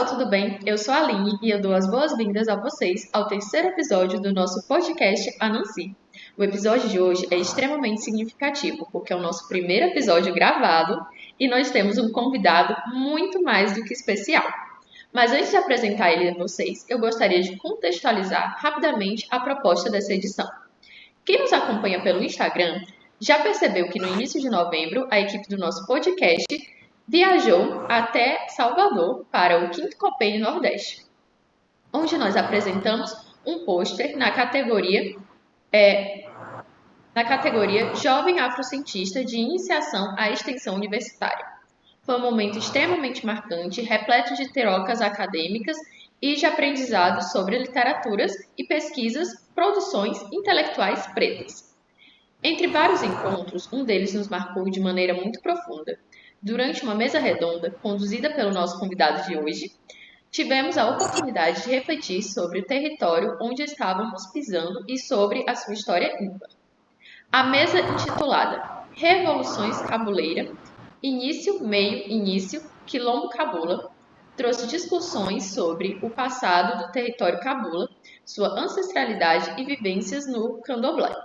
pessoal, tudo bem? Eu sou a Aline e eu dou as boas-vindas a vocês ao terceiro episódio do nosso podcast Anansi. O episódio de hoje é extremamente significativo porque é o nosso primeiro episódio gravado e nós temos um convidado muito mais do que especial. Mas antes de apresentar ele a vocês, eu gostaria de contextualizar rapidamente a proposta dessa edição. Quem nos acompanha pelo Instagram já percebeu que no início de novembro a equipe do nosso podcast viajou até Salvador para o 5º Copen Nordeste, onde nós apresentamos um pôster na categoria Jovem Afrocientista de Iniciação à Extensão Universitária. Foi um momento extremamente marcante, repleto de trocas acadêmicas e de aprendizado sobre literaturas e pesquisas, produções intelectuais pretas. Entre vários encontros, um deles nos marcou de maneira muito profunda. Durante uma mesa redonda, conduzida pelo nosso convidado de hoje, tivemos a oportunidade de refletir sobre o território onde estávamos pisando e sobre a sua história ímpar. A mesa intitulada Revoluções Cabuleira, Início, Meio, Início, Quilombo Cabula, trouxe discussões sobre o passado do território cabula, sua ancestralidade e vivências no candomblé.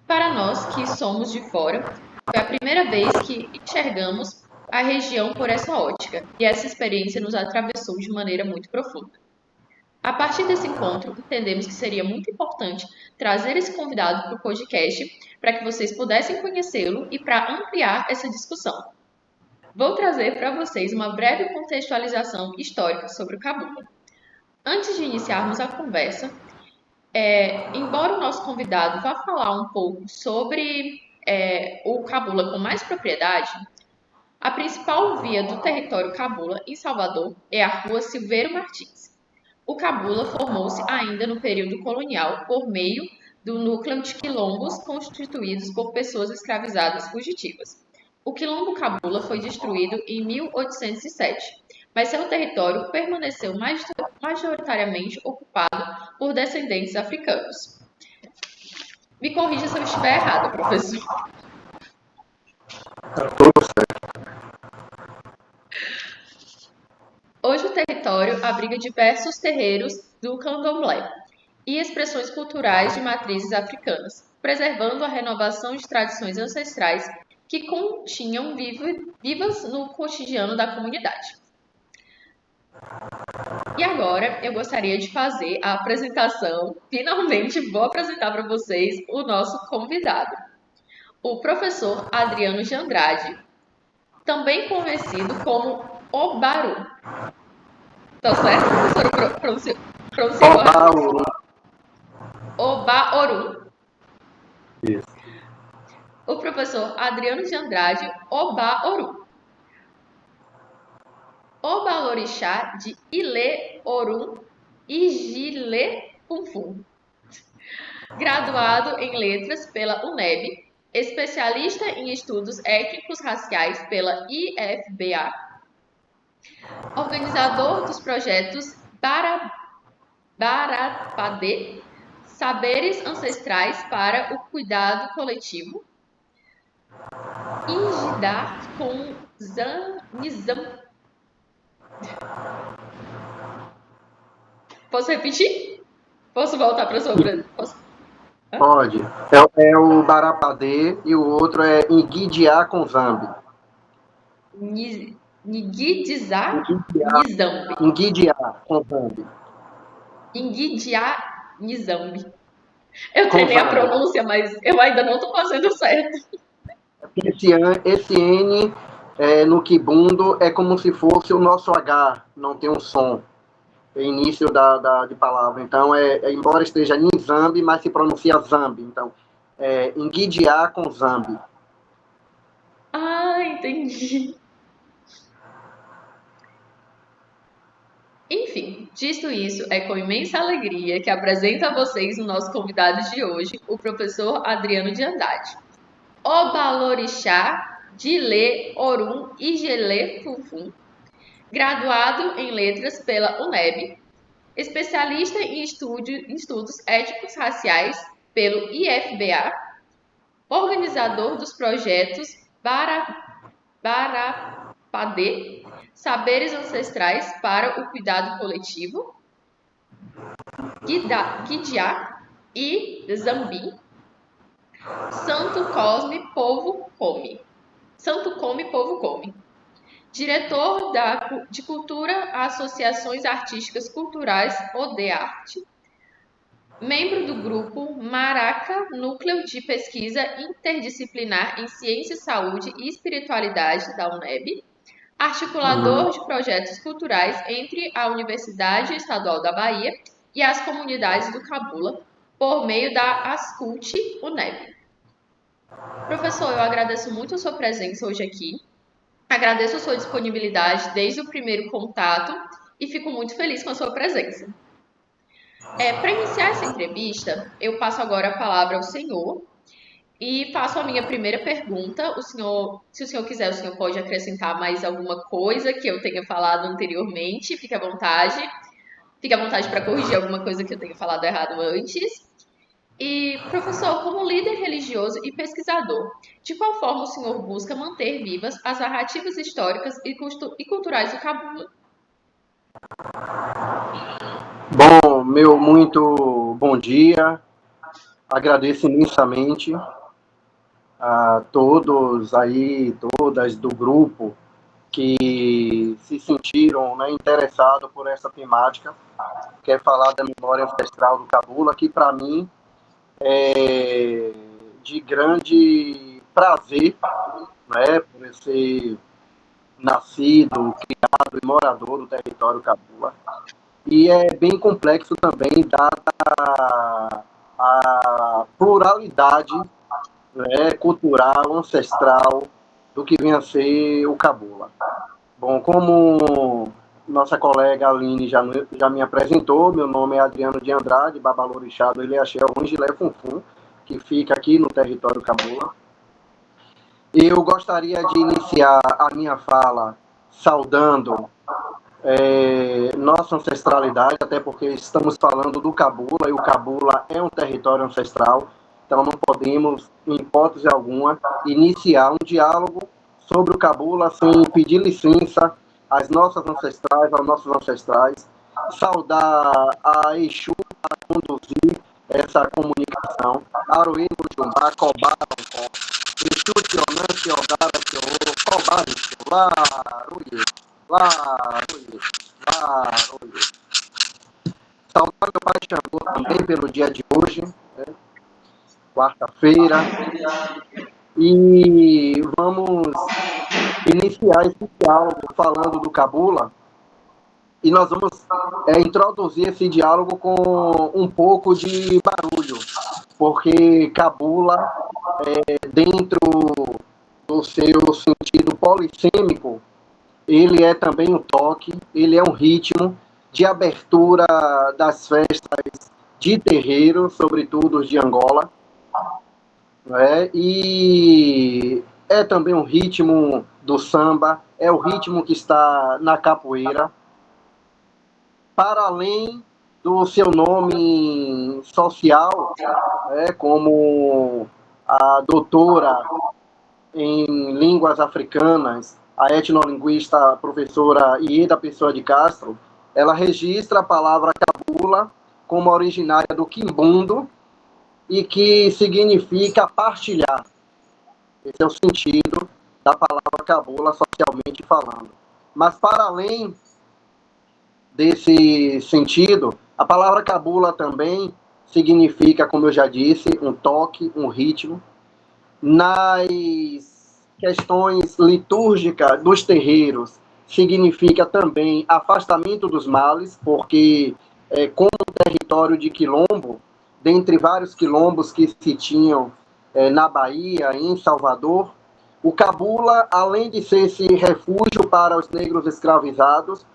Para nós que somos de fora, foi a primeira vez que enxergamos a região por essa ótica, e essa experiência nos atravessou de maneira muito profunda. A partir desse encontro, entendemos que seria muito importante trazer esse convidado para o podcast para que vocês pudessem conhecê-lo e para ampliar essa discussão. Vou trazer para vocês uma breve contextualização histórica sobre o cabula. Antes de iniciarmos a conversa, embora o nosso convidado vá falar um pouco sobre o cabula com mais propriedade, a principal via do território cabula em Salvador é a Rua Silveiro Martins. O cabula formou-se ainda no período colonial por meio do núcleo de quilombos constituídos por pessoas escravizadas fugitivas. O quilombo cabula foi destruído em 1807, mas seu território permaneceu majoritariamente ocupado por descendentes africanos. Me corrija se eu estiver errado, professor. Hoje o território abriga diversos terreiros do candomblé e expressões culturais de matrizes africanas, preservando a renovação de tradições ancestrais que continham vivas no cotidiano da comunidade. E agora eu gostaria de fazer a apresentação. Finalmente vou apresentar para vocês o nosso convidado, o professor Adriano de Andrade, também conhecido como Obaru. Tá certo, professor? Pronunciou? Obaoru. Isso. O professor Adriano de Andrade Obaoru. Obalorixá de Ilê Orum Igilê Funfun. Graduado em Letras pela UNEB, especialista em estudos étnicos raciais pela IFBA, organizador dos projetos Barapadê, Saberes Ancestrais para o Cuidado Coletivo, Ingidá com Nizam. Posso repetir? Posso voltar para a sua... Pode. É o Barapadê e o outro é Inguidiá com Zambi. Nigidizá Nizambi. Inguidiá com Zambi. Inguidiá Nizambi. Eu treinei a pronúncia, mas eu ainda não estou fazendo certo. Esse N no Kibundo é como se fosse o nosso H, não tem um som. Início de palavra. Então, embora esteja em Zambi, mas se pronuncia Zambi. Então, Inguidiá com Zambi. Ah, entendi. Enfim, dito isso, é com imensa alegria que apresento a vocês o nosso convidado de hoje, o professor Adriano de Andrade. Obalorixá de Ilê Orum Igilê Funfun, graduado em Letras pela UNEB, especialista em estudos étnicos raciais pelo IFBA, organizador dos projetos Barapadê, Saberes Ancestrais para o Cuidado Coletivo, Guidiá e Zambi, Santo Cosme, Povo Come. Santo Come, Povo Come. Diretor de Cultura, Associações Artísticas Culturais ODEARTE. Membro do grupo Maraca, Núcleo de Pesquisa Interdisciplinar em Ciência, Saúde e Espiritualidade da UNEB. Articulador de projetos culturais entre a Universidade Estadual da Bahia e as comunidades do Cabula, por meio da Ascult UNEB. Professor, eu agradeço muito a sua presença hoje aqui. Agradeço a sua disponibilidade desde o primeiro contato e fico muito feliz com a sua presença. Para iniciar essa entrevista, eu passo agora a palavra ao senhor e faço a minha primeira pergunta. Se o senhor quiser, o senhor pode acrescentar mais alguma coisa que eu tenha falado anteriormente. Fique à vontade. Fique à vontade para corrigir alguma coisa que eu tenha falado errado antes. E, professor, como líder religioso e pesquisador, de qual forma o senhor busca manter vivas as narrativas históricas e culturais do Cabula? Bom, meu muito bom dia. Agradeço imensamente a todos aí, todas do grupo que se sentiram, né, interessados por essa temática, que é falar da memória ancestral do Cabula, que para mim é de grande prazer, né, por eu ser nascido, criado e morador do território Cabula. E é bem complexo também, dada a pluralidade, né, cultural, ancestral, do que vem a ser o Cabula. Bom, como nossa colega Aline já me apresentou, meu nome é Adriano de Andrade, Babalorixá do Ilhaxé, Ongilé Funfun, que fica aqui no território Cabula. Eu gostaria de iniciar a minha fala saudando nossa ancestralidade, até porque estamos falando do Cabula, e o Cabula é um território ancestral, então não podemos, em hipótese alguma, iniciar um diálogo sobre o Cabula sem pedir licença às nossas ancestrais, aos nossos ancestrais, saudar a Exu para conduzir essa comunicação, Aruí, Bujumbá, Cobá, Exu, Tionã, Tiogara, Tiô, Cobá, Laruí, Laruí, Laruí. Saudar meu pai Xangô também pelo dia de hoje, né? Quarta-feira, e vamos iniciar esse diálogo falando do Cabula, e nós vamos introduzir esse diálogo com um pouco de barulho, porque Cabula, dentro do seu sentido polissêmico, ele é também um toque, ele é um ritmo de abertura das festas de terreiro, sobretudo os de Angola, né? E é também um ritmo do samba, é o ritmo que está na capoeira, para além do seu nome social, né, como a doutora em línguas africanas, a etnolinguista professora Ieda Pessoa de Castro, ela registra a palavra Cabula como originária do Quimbundo e que significa partilhar. Esse é o sentido da palavra Cabula socialmente falando. Mas para além desse sentido, a palavra Cabula também significa, como eu já disse, um toque, um ritmo. Nas questões litúrgicas dos terreiros, significa também afastamento dos males, porque como território de quilombo, dentre vários quilombos que se tinham na Bahia, em Salvador, o Cabula, além de ser esse refúgio para os negros escravizados,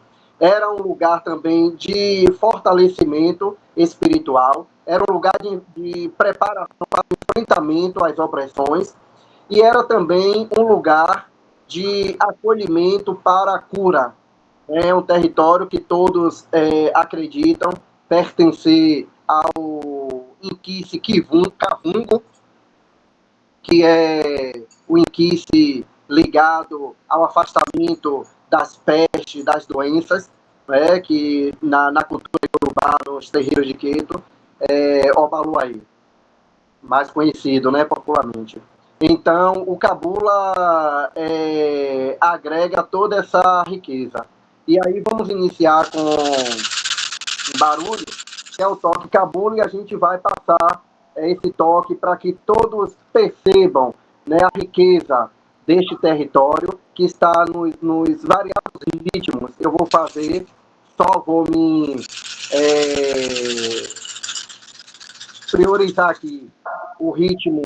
era um lugar também de fortalecimento espiritual, era um lugar de preparação para o enfrentamento às opressões, e era também um lugar de acolhimento para a cura. É um território que todos acreditam pertencer ao Inquice Cavungo, que é o Inquice ligado ao afastamento das pestes, das doenças, né, que na cultura iorubá, nos terreiros de Queto, Obaluaí, mais conhecido, né, popularmente. Então, o cabula agrega toda essa riqueza. E aí vamos iniciar com um barulho, que é o toque cabula, e a gente vai passar esse toque para que todos percebam, né, a riqueza deste território que está nos variados ritmos. Eu vou fazer, só vou me priorizar aqui o ritmo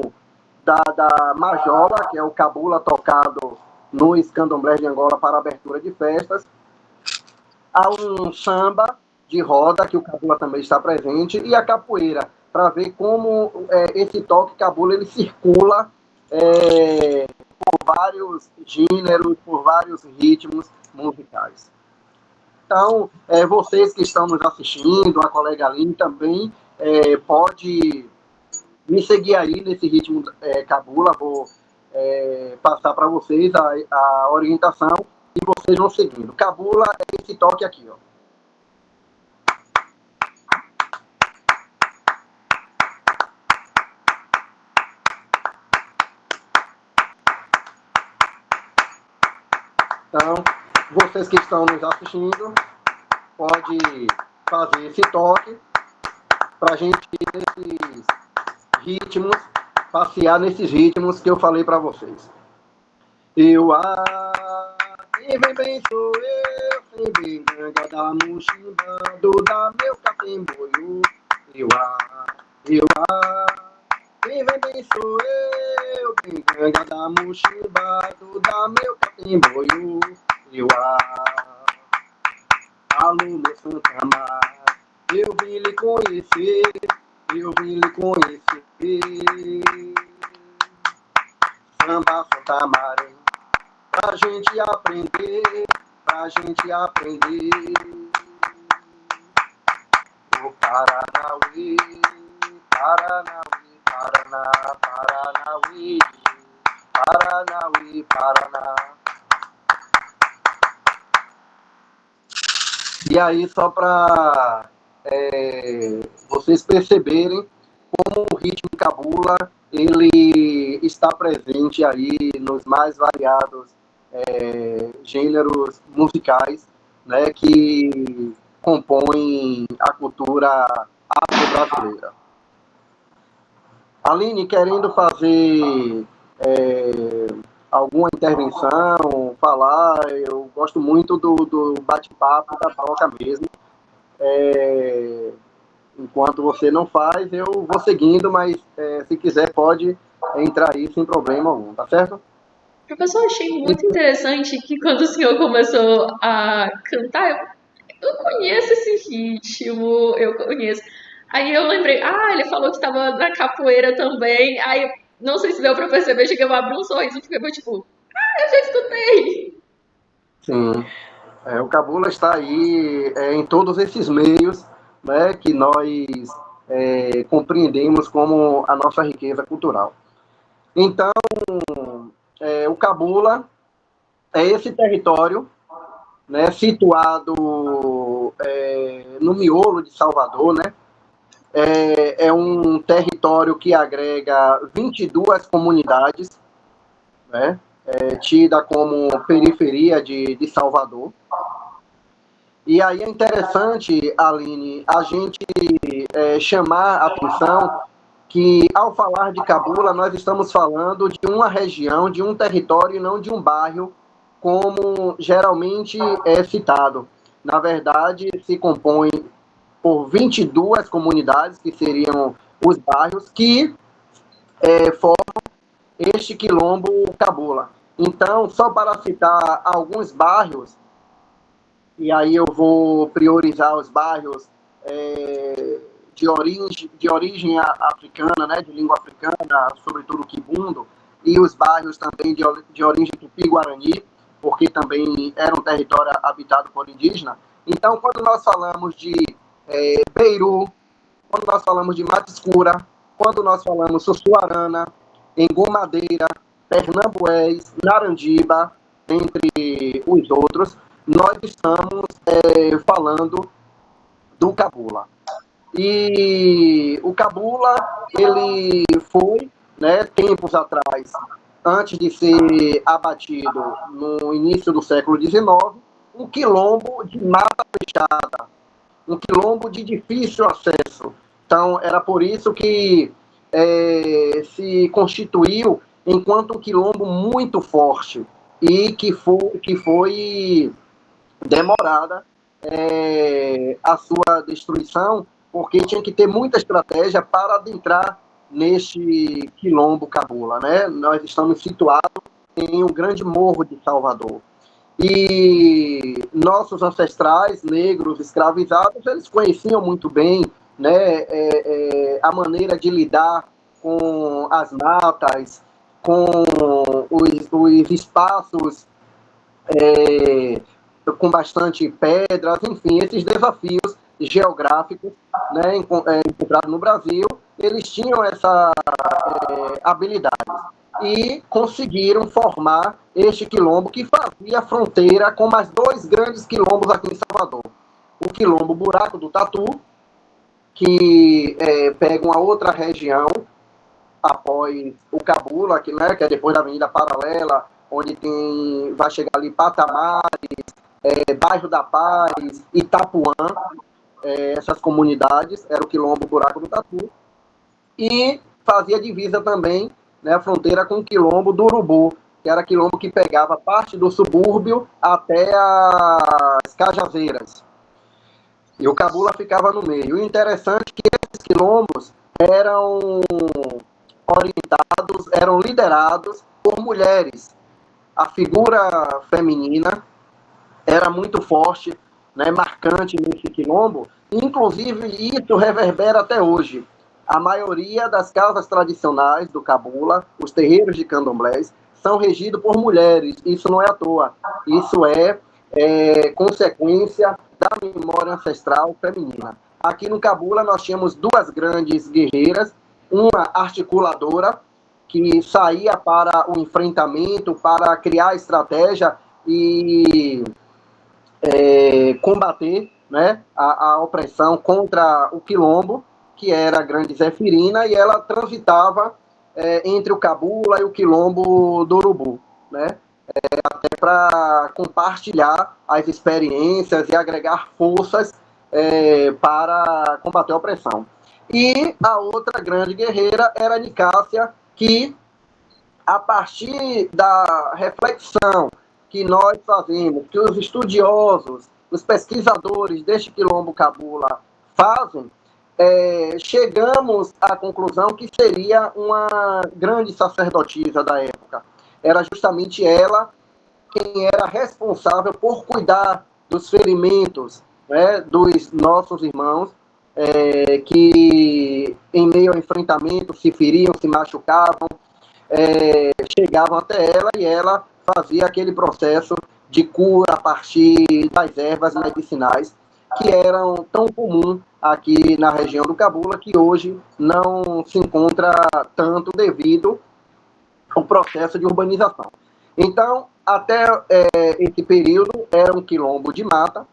da majola, que é o cabula tocado nos candomblés de Angola para abertura de festas, há um samba de roda, que o cabula também está presente, e a capoeira, para ver como esse toque cabula ele circula por vários gêneros, por vários ritmos musicais. Então, vocês que estão nos assistindo, a colega Aline também, pode me seguir aí nesse ritmo cabula, vou passar para vocês a orientação e vocês vão seguindo. Cabula é esse toque aqui, ó. Então, vocês que estão nos assistindo, pode fazer esse toque para a gente ir nesses ritmos, passear nesses ritmos que eu falei para vocês. Quem vem bem sou eu, sem bem ganga da mochila, do da meu catemboio. Quem vem bem sou eu, bem ganga da mochila, do da meu catemboio. Alô, meu Santa Mar, eu vim lhe conhecer, Samba Santa Maré, pra gente aprender, O Paranauê, Paraná. E aí, só para vocês perceberem como o ritmo cabula ele está presente aí nos mais variados gêneros musicais, né, que compõem a cultura afro-brasileira. Aline, querendo fazer alguma intervenção, falar, eu gosto muito do bate-papo, da troca mesmo. Enquanto você não faz, eu vou seguindo, mas se quiser pode entrar aí sem problema algum, tá certo? Professor, achei muito interessante que quando o senhor começou a cantar, eu conheço esse ritmo, eu conheço. Aí eu lembrei, ele falou que estava na capoeira também. Aí, não sei se deu para perceber, cheguei a abrir um sorriso e fiquei tipo, eu já escutei. Sim, o cabula está aí em todos esses meios, né, que nós compreendemos como a nossa riqueza cultural. Então, o cabula é esse território, né, situado no miolo de Salvador, né? É um território que agrega 22 comunidades, né, tida como periferia de Salvador. E aí é interessante, Aline, a gente chamar a atenção que, ao falar de cabula, nós estamos falando de uma região, de um território, e não de um bairro, como geralmente é citado. Na verdade, se compõe por 22 comunidades, que seriam os bairros, que formam este quilombo cabula. Então, só para citar alguns bairros, e aí eu vou priorizar os bairros de origem africana, né, de língua africana, sobretudo quibundo, e os bairros também de origem tupi-guarani, porque também era um território habitado por indígena. Então, quando nós falamos de Beiru, quando nós falamos de Mata Escura, quando nós falamos Sussuarana, Engomadeira, Pernambués, Narandiba, entre os outros, nós estamos falando do Cabula. E o Cabula, ele foi, né, tempos atrás, antes de ser abatido no início do século XIX, um quilombo de mata fechada, um quilombo de difícil acesso. Então, era por isso que se constituiu enquanto um quilombo muito forte e que foi demorada a sua destruição, porque tinha que ter muita estratégia para adentrar neste quilombo Cabula, né? Nós estamos situados em um grande morro de Salvador. E nossos ancestrais negros escravizados, eles conheciam muito bem, né, a maneira de lidar com as matas, com os espaços com bastante pedras, enfim, esses desafios geográficos, né, encontrados no Brasil, eles tinham essa habilidade e conseguiram formar este quilombo que fazia fronteira com mais dois grandes quilombos aqui em Salvador. O quilombo Buraco do Tatu, que pega uma outra região após o Cabula, que é depois da Avenida Paralela, onde vai chegar ali Patamares, Bairro da Paz, Itapuã, essas comunidades, era o quilombo Buraco do Tatu, e fazia divisa também, né, a fronteira com o quilombo do Urubu, que era quilombo que pegava parte do subúrbio até as Cajazeiras. E o Cabula ficava no meio. O interessante é que esses quilombos eram orientados, eram liderados por mulheres. A figura feminina era muito forte, né, marcante nesse quilombo, inclusive isso reverbera até hoje. A maioria das casas tradicionais do Cabula, os terreiros de candomblés, são regidos por mulheres. Isso não é à toa. Isso é consequência da memória ancestral feminina. Aqui no Cabula nós tínhamos duas grandes guerreiras, uma articuladora, que saía para o enfrentamento, para criar estratégia e combater, né, a opressão contra o quilombo, que era a Grande Zefirina, e ela transitava entre o Cabula e o quilombo do Urubu, né, até para compartilhar as experiências e agregar forças para combater a opressão. E a outra grande guerreira era a Nicásia, que, a partir da reflexão que nós fazemos, que os estudiosos, os pesquisadores deste quilombo Cabula fazem, chegamos à conclusão que seria uma grande sacerdotisa da época. Era justamente ela quem era responsável por cuidar dos ferimentos, né, dos nossos irmãos, que em meio ao enfrentamento se feriam, se machucavam, chegavam até ela e ela fazia aquele processo de cura a partir das ervas medicinais que eram tão comum aqui na região do Cabula, que hoje não se encontra tanto devido ao processo de urbanização. Então, até esse período era um quilombo de mata.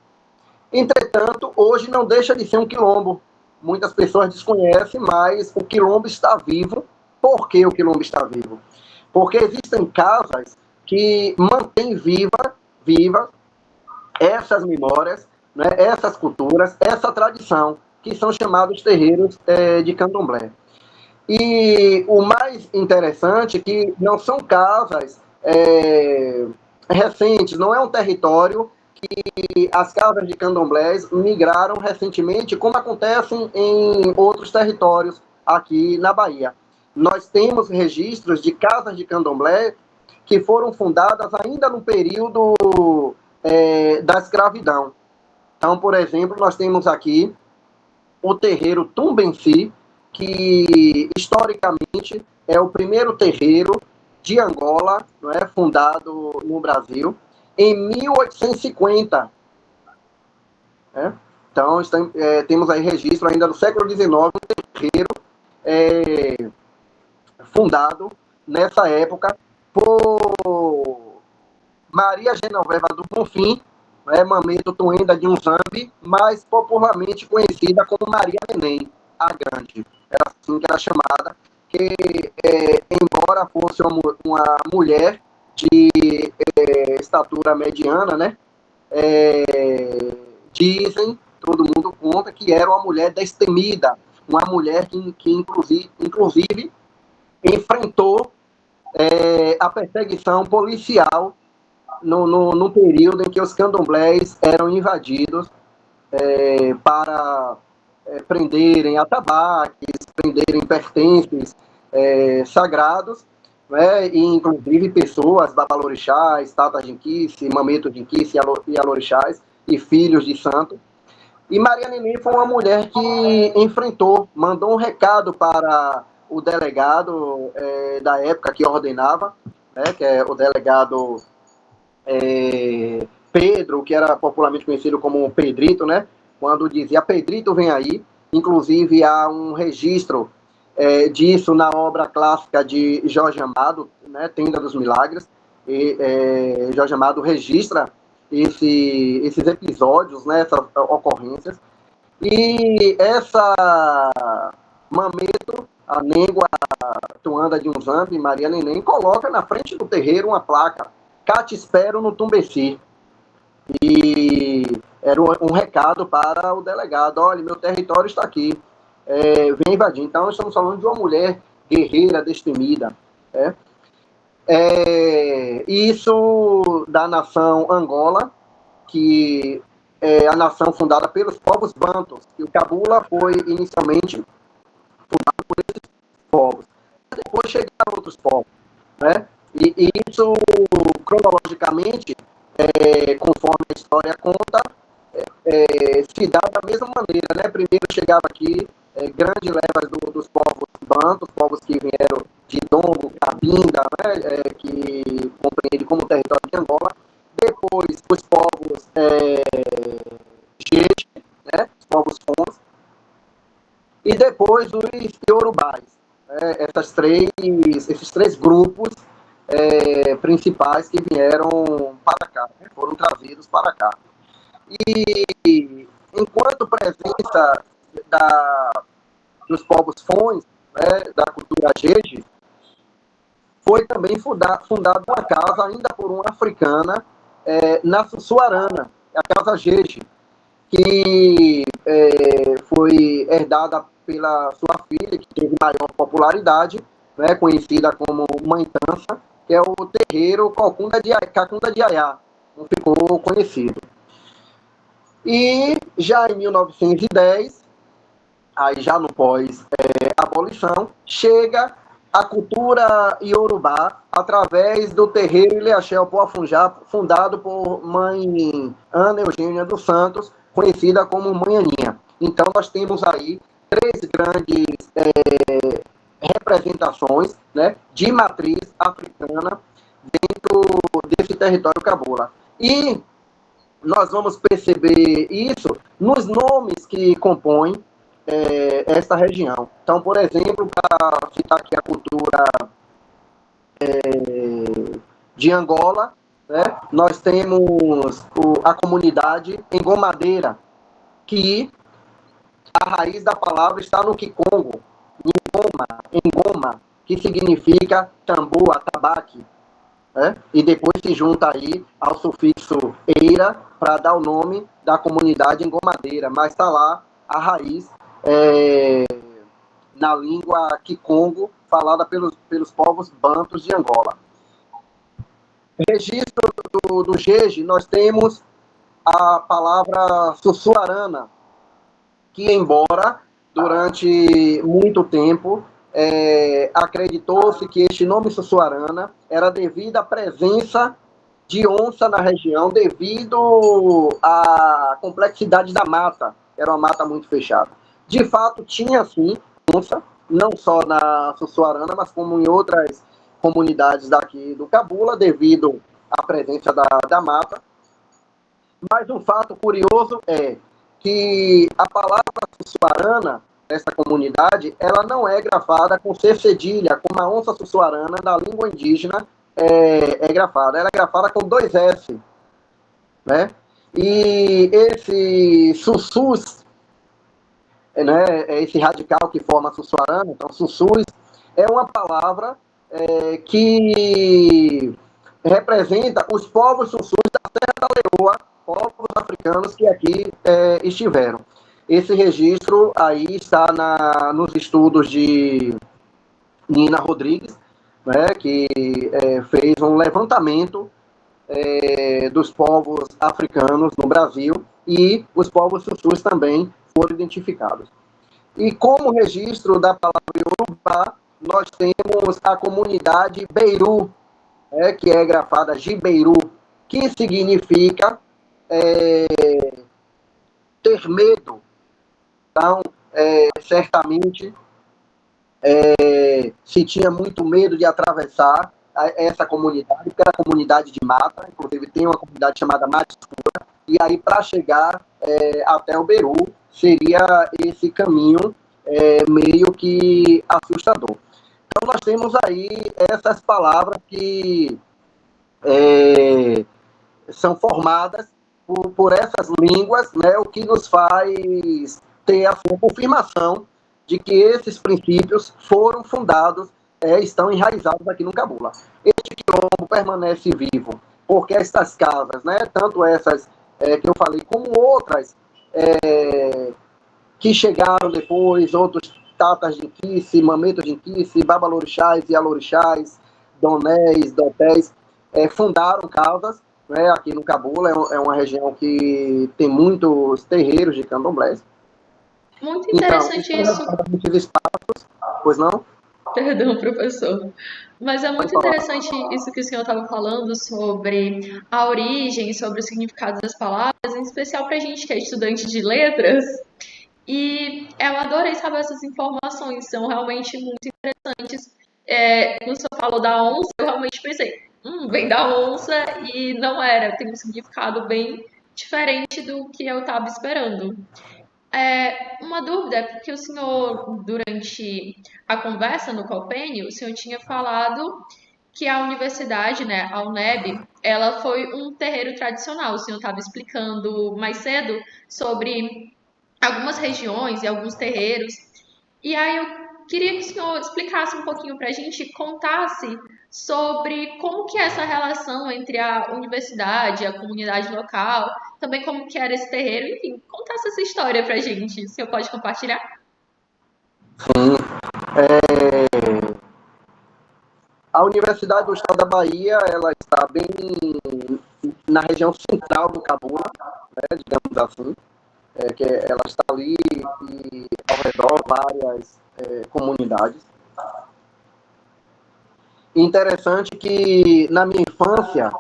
Entretanto, hoje não deixa de ser um quilombo. Muitas pessoas desconhecem, mas o quilombo está vivo. Por que o quilombo está vivo? Porque existem casas que mantêm viva essas memórias, né, essas culturas, essa tradição, que são chamados terreiros de candomblé. E o mais interessante é que não são casas recentes, não é um território que as casas de candomblés migraram recentemente, como acontece em outros territórios aqui na Bahia. Nós temos registros de casas de candomblé que foram fundadas ainda no período da escravidão. Então, por exemplo, nós temos aqui o terreiro Tumbenci, que historicamente é o primeiro terreiro de Angola, não é, fundado no Brasil, em 1850. Então, temos aí registro ainda do século XIX, um terreiro fundado nessa época por Maria Genoveva do Bonfim, né, Mamedo Tuenda de Unzambi, mais popularmente conhecida como Maria Neném, a Grande. Era assim que era chamada, que, embora fosse uma mulher de estatura mediana, né, dizem, todo mundo conta, que era uma mulher destemida, uma mulher que inclusive enfrentou a perseguição policial no período em que os candomblés eram invadidos para prenderem atabaques, prenderem pertences sagrados, né, e inclusive pessoas, babalorixás, tatas de Inquice, mameto de Inquice e alorixás, e filhos de santo. E Maria Neném foi uma mulher que enfrentou, mandou um recado para o delegado da época que ordenava, né, que é o delegado Pedro, que era popularmente conhecido como Pedrito, né, quando dizia Pedrito vem aí. Inclusive há um registro disso na obra clássica de Jorge Amado, né, Tenda dos Milagres, e Jorge Amado registra esses episódios, né, essas ocorrências, e essa Mameto, a Négua Tuanda de Unzambi, Maria Neném, coloca na frente do terreiro uma placa, cá te espero no Tumbeci, e era um recado para o delegado, olha, meu território está aqui, vem invadir. Então, estamos falando de uma mulher guerreira, destemida. Isso da nação Angola, que é a nação fundada pelos povos bantus, e o Cabula foi inicialmente fundado por esses povos. Depois chegaram outros povos, né? E isso, cronologicamente, conforme a história conta, se dá da mesma maneira, né? Primeiro chegava aqui grandes levas dos povos bantus, povos que vieram de Dongo, Cabinda, né? Que compreende como território de Angola. Depois, os povos Jeje, né? Os povos Fons. E depois, os Iorubais. Esses três grupos principais que vieram para cá, né? Foram trazidos para cá. E enquanto presença dos povos Fons, né, da cultura Jeje, foi também fundada uma casa, ainda por uma africana, na Sussuarana, a Casa Jeje, que foi herdada pela sua filha, que teve maior popularidade, né, conhecida como Mãe Tança, que é o terreiro Cacunda de Ayá, não ficou conhecido. E já em 1910, aí já no pós-abolição, chega a cultura iorubá através do terreiro Ilhéaxé Poafunjá, fundado por Mãe Ana Eugênia dos Santos, conhecida como Mãe Aninha. Então nós temos aí três grandes representações, né, de matriz africana dentro desse território cabula. E nós vamos perceber isso nos nomes que compõem esta região. Então, por exemplo, para citar aqui a cultura de Angola, né, nós temos a comunidade engomadeira, que a raiz da palavra está no Kikongo, engoma, que significa tamboa, atabaque, né? E depois se junta aí ao sufixo eira para dar o nome da comunidade engomadeira, mas está lá a raiz na língua Kikongo, falada pelos povos bantus de Angola. Registro do Jeje, nós temos a palavra sussuarana, que embora durante muito tempo acreditou-se que este nome sussuarana era devido à presença de onça na região, devido à complexidade da mata. Era uma mata muito fechada. De fato, tinha sim onça, não só na Sussuarana, mas como em outras comunidades daqui do Cabula, devido à presença da mata. Mas um fato curioso é que a palavra sussuarana, essa comunidade, ela não é gravada com C cedilha, como a onça sussuarana na língua indígena é grafada? Ela é grafada com 2 S, né? E esse sussus, né, é esse radical que forma sussuarana, então sussus é uma palavra que representa os povos sussus da Serra da Leoa, povos africanos que aqui estiveram. Esse registro aí está nos estudos de Nina Rodrigues, né, que fez um levantamento dos povos africanos no Brasil, e os povos sussus também foram identificados. E como registro da palavra Yorubá, nós temos a comunidade Beiru, que é grafada Gibeiru, que significa ter medo. Então, certamente, se tinha muito medo de atravessar essa comunidade, porque era comunidade de mata, inclusive tem uma comunidade chamada Mata Escura, e aí para chegar até o Beru seria esse caminho meio que assustador. Então nós temos aí essas palavras que são formadas por essas línguas, né, o que nos faz ter assim, a confirmação de que esses princípios foram fundados, estão enraizados aqui no Cabula. Este quilombo permanece vivo, porque estas casas, né, tanto essas que eu falei, como outras que chegaram depois, outros tatas de Inquice, mametos de Inquice, babalorixás e alorixás, donés, dotés, fundaram casas, né, aqui no Cabula. É uma região que tem muitos terreiros de candomblés. Muito interessante então, isso. Muitos espaços, pois não? Perdão, professor. Mas é muito interessante isso que o senhor estava falando sobre a origem, sobre o significado das palavras, em especial para a gente que é estudante de letras. E eu adorei saber essas informações, são realmente muito interessantes. Quando o senhor falou da onça, eu realmente pensei, vem da onça, e não era, tem um significado bem diferente do que eu estava esperando. Uma dúvida é porque o senhor, durante a conversa no Copênio, o senhor tinha falado que a universidade, né, a UNEB, ela foi um terreiro tradicional. O senhor estava explicando mais cedo sobre algumas regiões e alguns terreiros. E aí eu queria que o senhor explicasse um pouquinho para a gente, contasse sobre como que é essa relação entre a universidade e a comunidade local, também como que era esse terreiro, enfim, contasse essa história para a gente. O senhor pode compartilhar? Sim. A Universidade do Estado da Bahia, ela está bem na região central do Cabula, né, digamos assim, que ela está ali e ao redor várias comunidades. Interessante que na minha infância,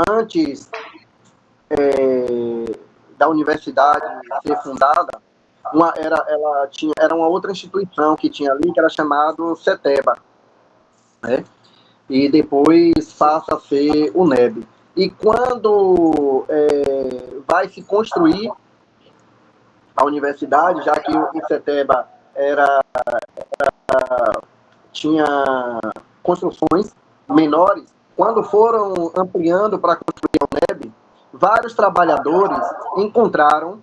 antes da universidade ser fundada, era uma outra instituição que tinha ali, que era chamado CETEBA, né? E depois passa a ser o NEB. E quando vai se construir a universidade, já que o CETEBA tinha construções menores, quando foram ampliando para construir o NEB, vários trabalhadores encontraram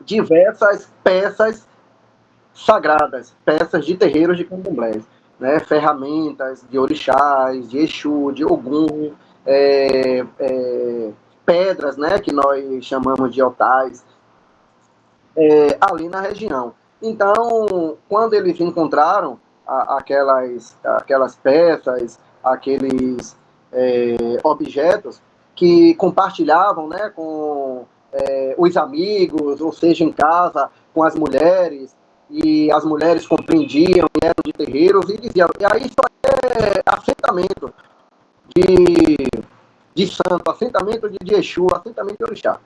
diversas peças sagradas, peças de terreiros de candomblés, né? Ferramentas de orixás, de Exu, de Ogum, pedras, né, que nós chamamos de otais, ali na região. Então, quando eles encontraram aquelas peças, aqueles objetos que compartilhavam, né, com os amigos, ou seja, em casa, com as mulheres, e as mulheres compreendiam e eram de terreiros e diziam, e aí isso é assentamento de santo, assentamento de Exu, assentamento de orixá.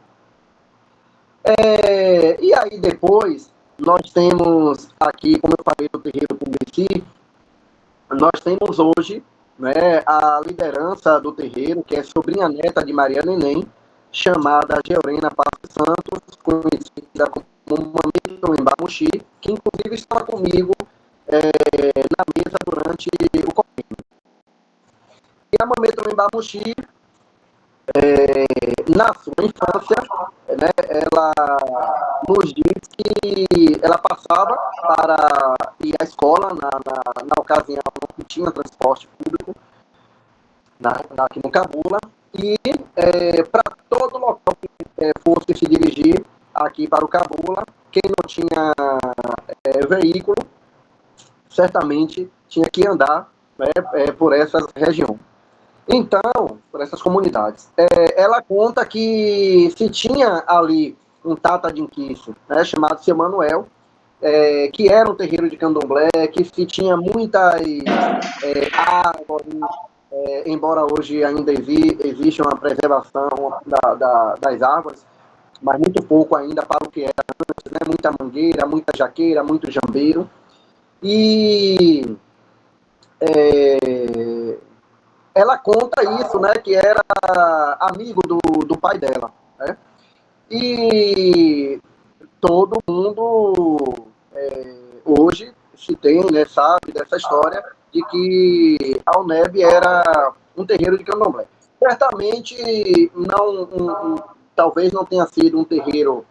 E aí depois nós temos aqui, como eu falei, do terreiro Pumbici, nós temos hoje, né, a liderança do terreiro, que é sobrinha neta de Maria Neném, chamada Georena Passos Santos, conhecida como Mameto Embamuxi, que inclusive estava comigo na mesa durante o convênio. E a Mameto Lamuxi, na sua infância, né, ela nos diz que ela passava para ir à escola, na ocasião não tinha transporte público aqui no Cabula, e para todo local que fosse se dirigir aqui para o Cabula, quem não tinha veículo, certamente tinha que andar, né, por essas regiões. Então, por essas comunidades. Ela conta que se tinha ali um Tata de Inquice, né, chamado Seu Manuel, que era um terreiro de candomblé, que se tinha muitas árvores, embora hoje ainda existe uma preservação das árvores, mas muito pouco ainda para o que era antes, né? Muita mangueira, muita jaqueira, muito jambeiro. E ela conta isso, né, que era amigo do pai dela, né? E todo mundo hoje se tem, né, sabe dessa história de que a UNEB era um terreiro de candomblé. Certamente talvez não tenha sido um terreiro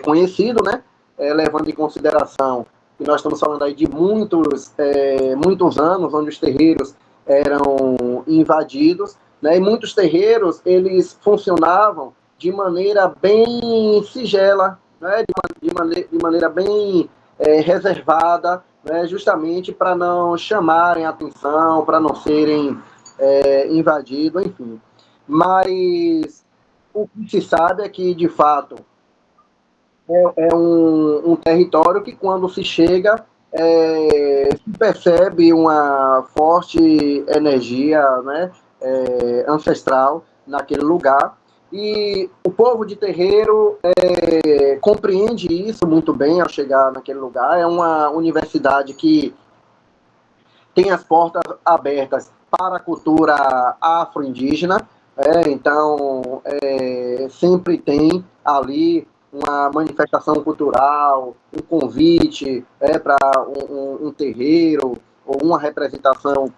conhecido, né, levando em consideração que nós estamos falando aí de muitos anos, onde os terreiros eram invadidos, né, e muitos terreiros eles funcionavam de maneira bem sigela, né, de maneira bem reservada, né, justamente para não chamarem atenção, para não serem invadidos, enfim. Mas o que se sabe é que, de fato, é um território que, quando se chega, se percebe uma forte energia, né, ancestral naquele lugar. E o povo de terreiro compreende isso muito bem ao chegar naquele lugar. É uma universidade que tem as portas abertas para a cultura afro-indígena, então sempre tem ali uma manifestação cultural, um convite para um terreiro, ou uma representação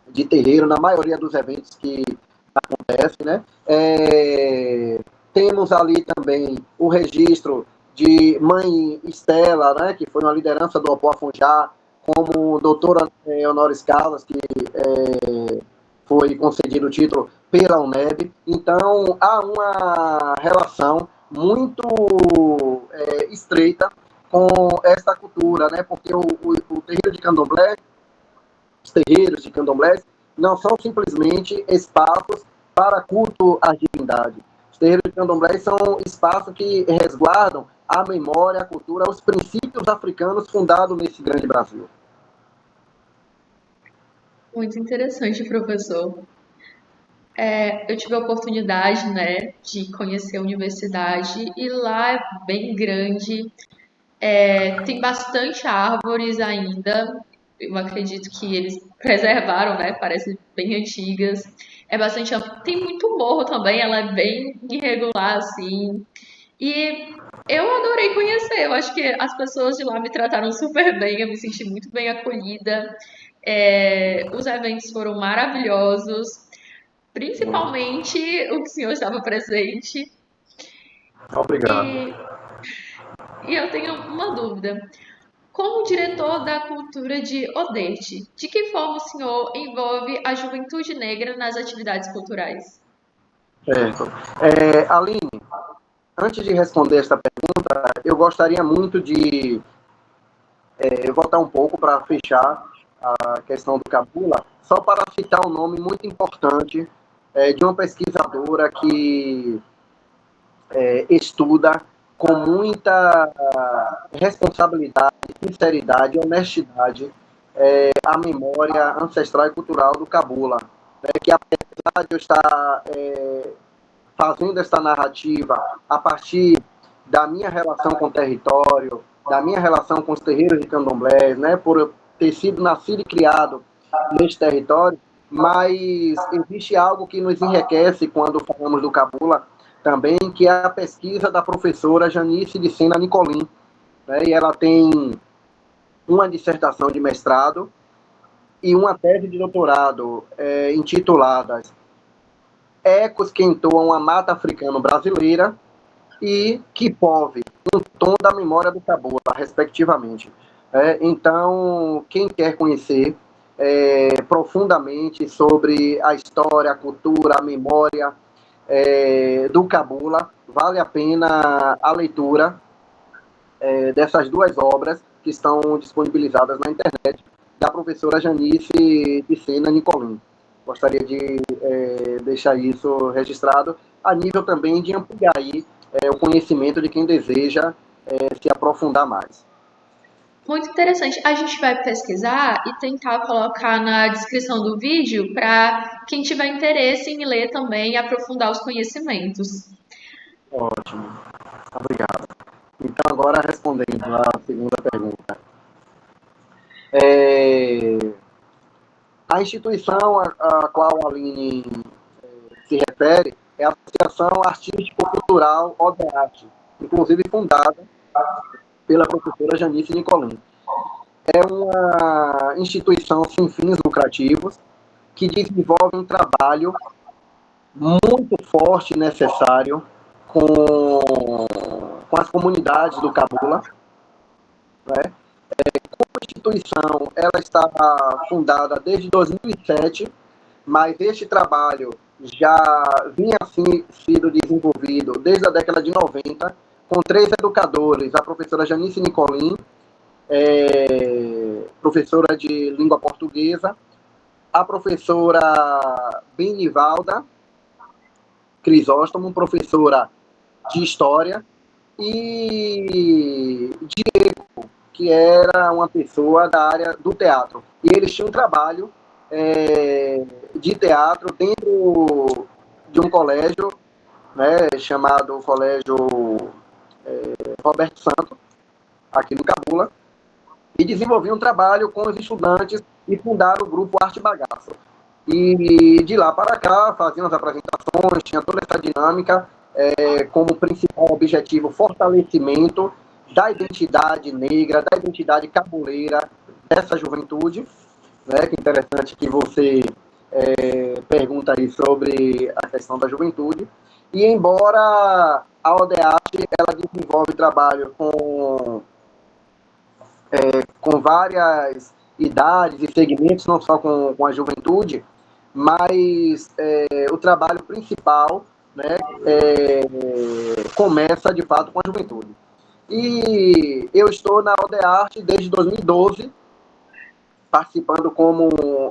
de terreiro, na maioria dos eventos que acontece, né? Temos ali também o registro de Mãe Estela, né, que foi uma liderança do Opoafunjá, como doutora honoris causa, que foi concedido o título pela UNEB. Então, há uma relação muito estreita com essa cultura, né? Porque o terreiro de candomblé, os terreiros de candomblé, não são simplesmente espaços para culto à divindade. Os terreiros de candomblé são espaços que resguardam a memória, a cultura, os princípios africanos fundados nesse grande Brasil. Muito interessante, professor. Eu tive a oportunidade, né, de conhecer a universidade, e lá é bem grande, tem bastante árvores ainda. Eu acredito que eles preservaram, né, parecem bem antigas. É bastante amplo. Tem muito morro também, ela é bem irregular, assim. E eu adorei conhecer. Eu acho que as pessoas de lá me trataram super bem, eu me senti muito bem acolhida. Os eventos foram maravilhosos, principalmente o que o senhor estava presente. Obrigado. E eu tenho uma dúvida. Como diretor da cultura de Odete, de que forma o senhor envolve a juventude negra nas atividades culturais? Certo. Aline, antes de responder esta pergunta, eu gostaria muito de voltar um pouco para fechar a questão do Cabula, só para citar um nome muito importante de uma pesquisadora que estuda com muita responsabilidade, sinceridade e honestidade a memória ancestral e cultural do Cabula, né, que apesar de eu estar fazendo essa narrativa a partir da minha relação com o território, da minha relação com os terreiros de candomblé, né, por eu ter sido nascido e criado neste território, mas existe algo que nos enriquece quando falamos do Cabula também, que é a pesquisa da professora Janice de Sena Nicolim, né, e ela tem uma dissertação de mestrado e uma tese de doutorado intitulada Ecos que Entoam a Mata Africana Brasileira e Kipov, um tom da memória do Cabula, respectivamente. Então, quem quer conhecer profundamente sobre a história, a cultura, a memória do Cabula, vale a pena a leitura dessas duas obras que estão disponibilizadas na internet, da professora Janice de Sena Nicolin. Gostaria de deixar isso registrado, a nível também de ampliar aí, o conhecimento de quem deseja se aprofundar mais. Muito interessante. A gente vai pesquisar e tentar colocar na descrição do vídeo para quem tiver interesse em ler também e aprofundar os conhecimentos. Ótimo. Obrigado. Então, agora respondendo à segunda pergunta. A instituição a qual a Aline se refere é a Associação Artístico-Cultural ODEARTE, inclusive fundada pela professora Janice Nicolin. É uma instituição sem fins lucrativos que desenvolve um trabalho muito forte e necessário com as comunidades do Cabula. Né? Como instituição, ela está fundada desde 2007, mas este trabalho já vinha assim, sido desenvolvido desde a década de 90, com 3 educadores, a professora Janice Nicolin, professora de língua portuguesa, a professora Benivalda Crisóstomo, professora de História, e Diego, que era uma pessoa da área do teatro. E eles tinham um trabalho de teatro dentro de um colégio, né, chamado Colégio Roberto Santo, aqui no Cabula, e desenvolviam um trabalho com os estudantes e fundaram o grupo Arte Bagaço. E de lá para cá faziam as apresentações, tinha toda essa dinâmica, como principal objetivo fortalecimento da identidade negra, da identidade cabuleira dessa juventude. Né? Que interessante que você pergunta aí sobre a questão da juventude. E embora a ODEARTE ela desenvolve trabalho com várias idades e segmentos, não só com a juventude, mas o trabalho principal, né, começa de fato com a juventude. E eu estou na ODEARTE desde 2012, participando como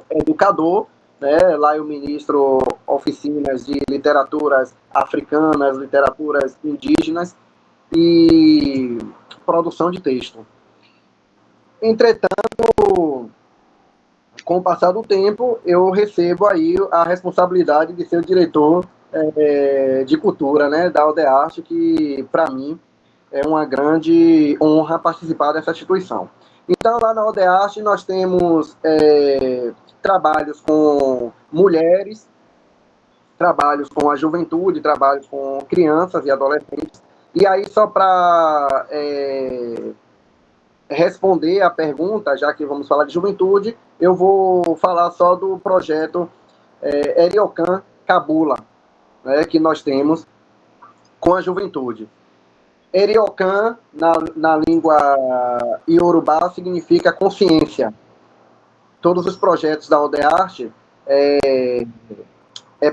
educador, né? Lá eu ministro oficinas de literaturas africanas, literaturas indígenas e produção de texto. Entretanto, com o passar do tempo, eu recebo aí a responsabilidade de ser o diretor de cultura, né, da ODEARTE, que para mim é uma grande honra participar dessa instituição. Então, lá na ODEARTE, nós temos trabalhos com mulheres, trabalhos com a juventude, trabalhos com crianças e adolescentes. E aí, só para responder a pergunta, já que vamos falar de juventude, eu vou falar só do projeto Eriocan Cabula, né, que nós temos com a juventude. Eriocan, na língua iorubá, significa consciência. Todos os projetos da ODEARTE é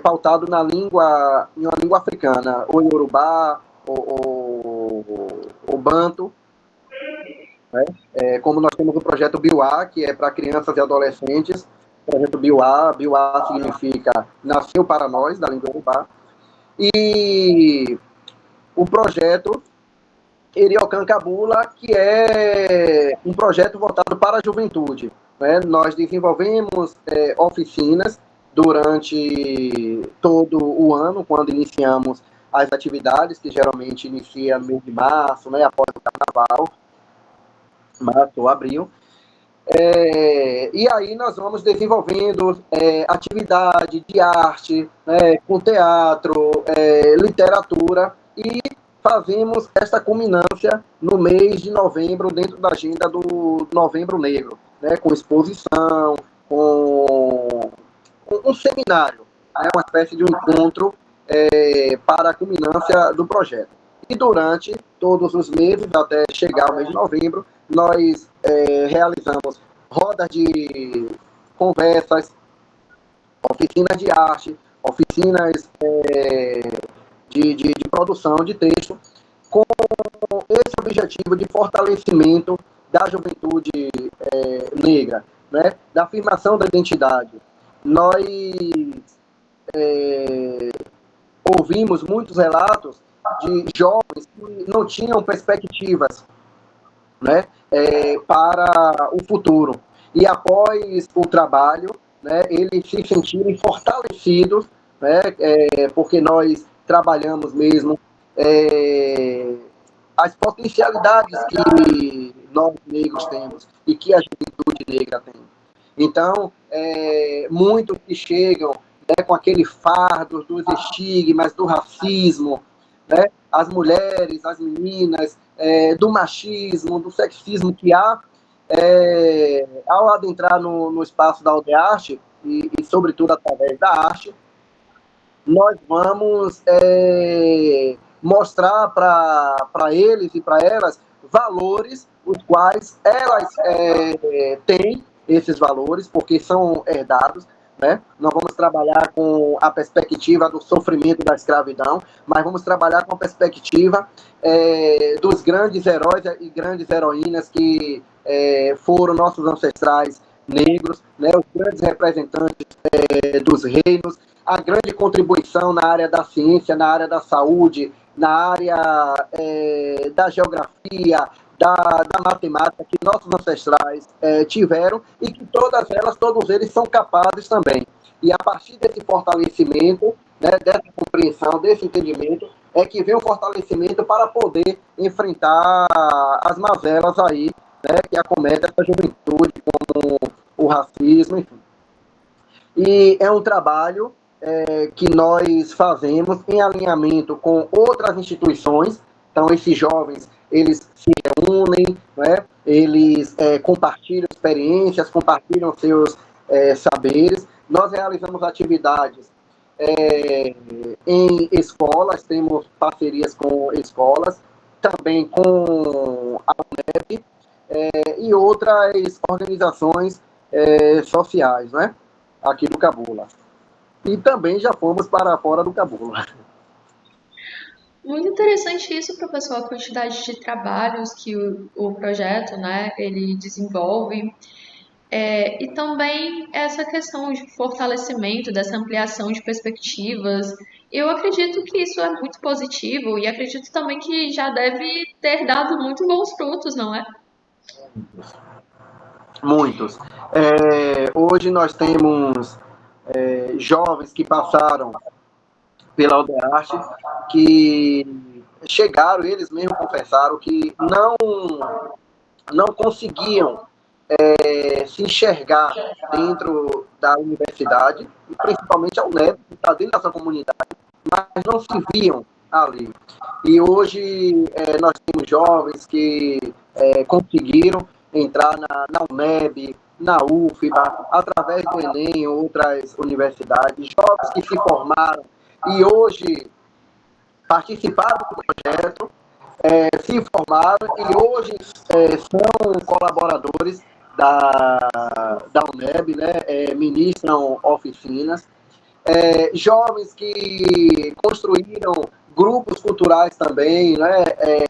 pautado em uma língua africana, o iorubá, o banto. Né? Como nós temos o projeto Biuá, que é para crianças e adolescentes. O projeto Biuá significa Nasceu para Nós, da língua iorubá. E o projeto Eriocan Cabula, que é um projeto voltado para a juventude. Né? Nós desenvolvemos oficinas durante todo o ano, quando iniciamos as atividades, que geralmente inicia no mês de março, né, após o carnaval, março ou abril. E aí nós vamos desenvolvendo atividade de arte, né, com teatro, literatura, e fazemos esta culminância no mês de novembro, dentro da agenda do Novembro Negro, né, com exposição, com um seminário, né, uma espécie de um encontro para a culminância do projeto. E durante todos os meses, até chegar ao mês de novembro, nós realizamos rodas de conversas, oficinas de arte, oficinas de produção de texto, com esse objetivo de fortalecimento da juventude negra, né, da afirmação da identidade. Nós ouvimos muitos relatos de jovens que não tinham perspectivas, né, para o futuro. E após o trabalho, né, eles se sentirem fortalecidos, né, porque nós trabalhamos mesmo as potencialidades que nós negros temos e que a juventude negra tem. Então, muitos que chegam, né, com aquele fardo dos estigmas, do racismo, né, as mulheres, as meninas, do machismo, do sexismo que há, ao adentrar no espaço da Aldearte, e sobretudo através da arte, nós vamos mostrar para eles e para elas valores os quais elas têm esses valores, porque são herdados, né? Nós vamos trabalhar com a perspectiva do sofrimento da escravidão, mas vamos trabalhar com a perspectiva dos grandes heróis e grandes heroínas que foram nossos ancestrais negros, né? Os grandes representantes dos reinos, a grande contribuição na área da ciência, na área da saúde, na área da geografia, da matemática que nossos ancestrais tiveram e que todas elas, todos eles são capazes também. E a partir desse fortalecimento, né, dessa compreensão, desse entendimento, é que vem o fortalecimento para poder enfrentar as mazelas aí, né, que acometem essa juventude, como o racismo, enfim. E é um trabalho que nós fazemos em alinhamento com outras instituições. Então, esses jovens, eles se reúnem, né? Eles compartilham experiências, compartilham seus saberes. Nós realizamos atividades em escolas, temos parcerias com escolas, também com a UNEB e outras organizações sociais, né? Aqui do Cabula. E também já fomos para fora do Cabula. Muito interessante isso, professor, a quantidade de trabalhos que o projeto, né, ele desenvolve. E também essa questão de fortalecimento, dessa ampliação de perspectivas. Eu acredito que isso é muito positivo e acredito também que já deve ter dado muito bons frutos, não é? Muitos. Hoje nós temos jovens que passaram pela Aldearte, que chegaram, eles mesmos confessaram que não conseguiam se enxergar dentro da universidade, e principalmente a UNEB, que está dentro dessa comunidade, mas não se viam ali. E hoje nós temos jovens que conseguiram entrar na UNEB, na UFBA, através do Enem e outras universidades, jovens que se formaram e hoje participaram do projeto, se formaram e hoje são colaboradores da UNEB, né, ministram oficinas, jovens que construíram grupos culturais também, né,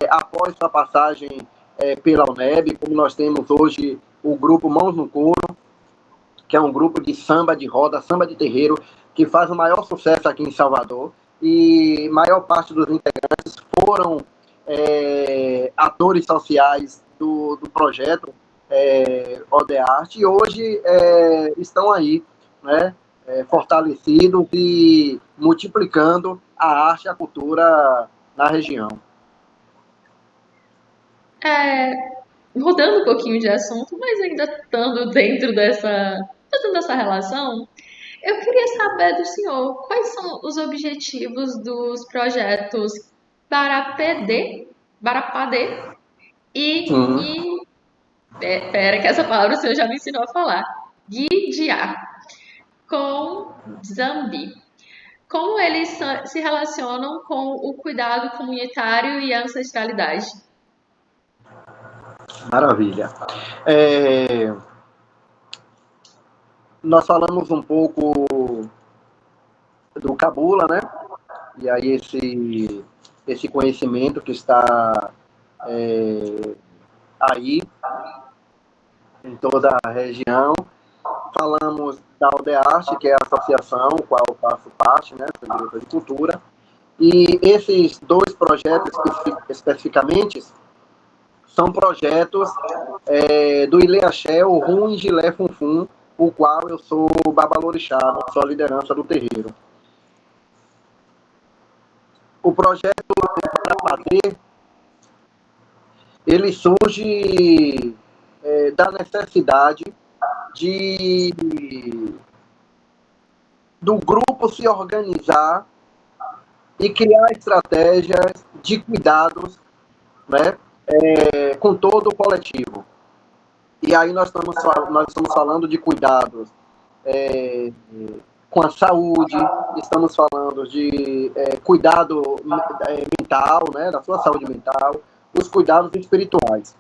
após sua passagem pela UNEB, como nós temos hoje o grupo Mãos no Couro, que é um grupo de samba de roda, samba de terreiro, que faz o maior sucesso aqui em Salvador, e maior parte dos integrantes foram atores sociais do projeto Aldearte, e hoje estão aí, né, fortalecidos e multiplicando a arte e a cultura na região. Mudando um pouquinho de assunto, mas ainda estando dentro dessa relação, eu queria saber do senhor quais são os objetivos dos projetos Barapadê Sim. Pera, que essa palavra o senhor já me ensinou a falar. Guidiá com Zambi. Como eles se relacionam com o cuidado comunitário e a ancestralidade? Maravilha. Nós falamos um pouco do Cabula, né? E aí esse conhecimento que está aí em toda a região. Falamos da Aldearte, que é a associação qual eu faço parte, né? Sou diretor de cultura. E esses dois projetos especificamente são projetos do Ilê Axé, o Rum Gilé Funfum, o qual eu sou babalorixá, sou a liderança do terreiro. O projeto Trapadê, ele surge da necessidade do grupo se organizar e criar estratégias de cuidados, né, com todo o coletivo. E aí nós estamos falando de cuidados com a saúde, estamos falando de cuidado mental, né, da sua saúde mental, os cuidados espirituais.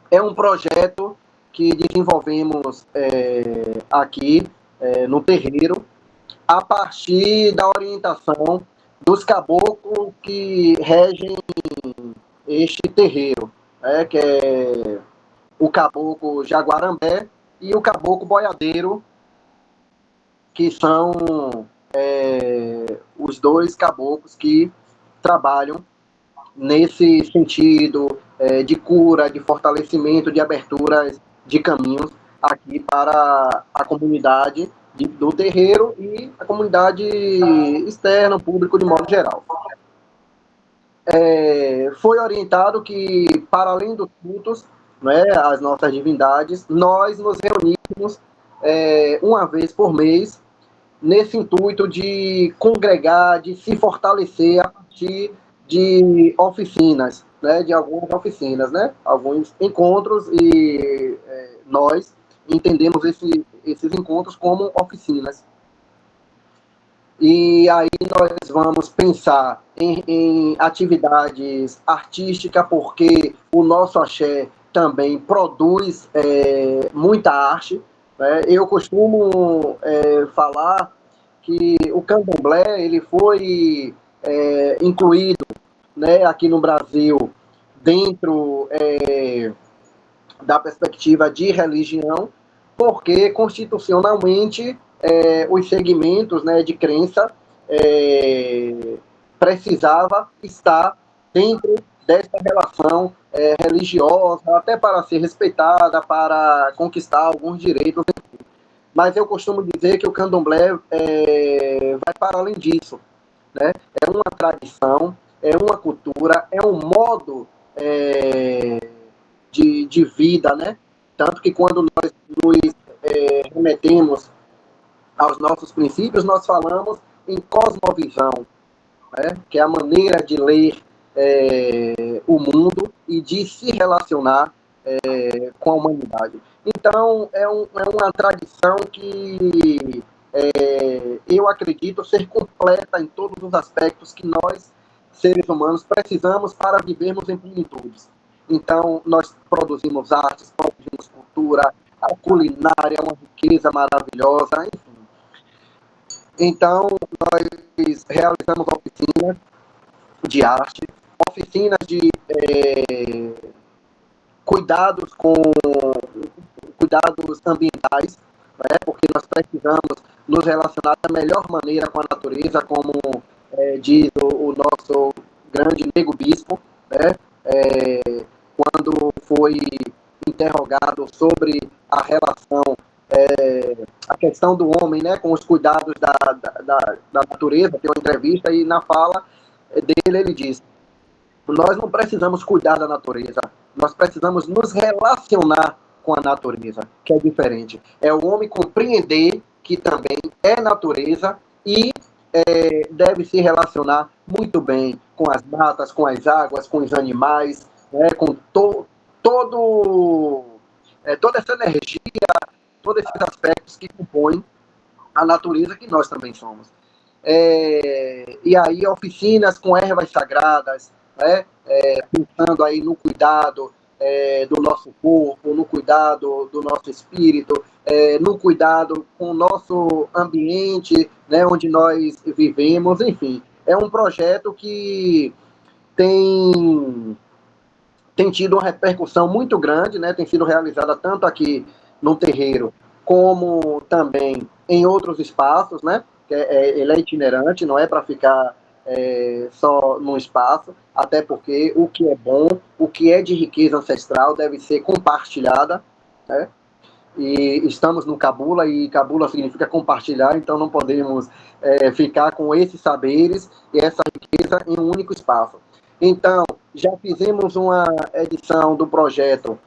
É um projeto que desenvolvemos aqui no terreiro, a partir da orientação dos caboclos que regem este terreiro, né, que é o caboclo Jaguarambé e o caboclo Boiadeiro, que são os dois caboclos que trabalham nesse sentido de cura, de fortalecimento, de abertura de caminhos aqui para a comunidade do terreiro e a comunidade externa, o público de modo geral. Foi orientado que, para além dos cultos, né, as nossas divindades, nós nos reunimos uma vez por mês, nesse intuito de congregar, de se fortalecer a partir de oficinas, né, de algumas oficinas, né, alguns encontros, e nós entendemos esses encontros como oficinas. E aí nós vamos pensar em atividades artísticas, porque o nosso axé também produz muita arte, né? Eu costumo falar que o candomblé ele foi incluído, né, aqui no Brasil dentro da perspectiva de religião, porque constitucionalmente os segmentos, né, de crença precisava estar dentro dessa relação religiosa, até para ser respeitada, para conquistar alguns direitos. Mas eu costumo dizer que o candomblé vai para além disso, né? É uma tradição, é uma cultura, é um modo de vida, né? Tanto que quando nós nos remetemos aos nossos princípios, nós falamos em cosmovisão, né? Que é a maneira de ler o mundo e de se relacionar com a humanidade. Então, é uma tradição que eu acredito ser completa em todos os aspectos que nós, seres humanos, precisamos para vivermos em plenitude. Então, nós produzimos artes, produzimos cultura, a culinária é uma riqueza maravilhosa, enfim. Então, nós realizamos oficinas de arte, oficinas de cuidados ambientais, né, porque nós precisamos nos relacionar da melhor maneira com a natureza, como diz o nosso grande Nego Bispo, né, quando foi interrogado sobre a relação, a questão do homem, né, com os cuidados da natureza, tem uma entrevista, e na fala dele ele diz: nós não precisamos cuidar da natureza, nós precisamos nos relacionar com a natureza, que é diferente. É o homem compreender que também é natureza e deve se relacionar muito bem com as matas, com as águas, com os animais, né, com toda essa energia todos esses aspectos que compõem a natureza que nós também somos. E aí oficinas com ervas sagradas, né? Pensando aí no cuidado do nosso corpo, no cuidado do nosso espírito, no cuidado com o nosso ambiente, né, onde nós vivemos, enfim. É um projeto que tem tido uma repercussão muito grande, né? Tem sido realizada tanto aqui no terreiro, como também em outros espaços, né? Ele é itinerante, não é para ficar só num espaço, até porque o que é bom, o que é de riqueza ancestral deve ser compartilhada, né? E estamos no Cabula, e Cabula significa compartilhar, então não podemos ficar com esses saberes e essa riqueza em um único espaço. Então, já fizemos uma edição do projeto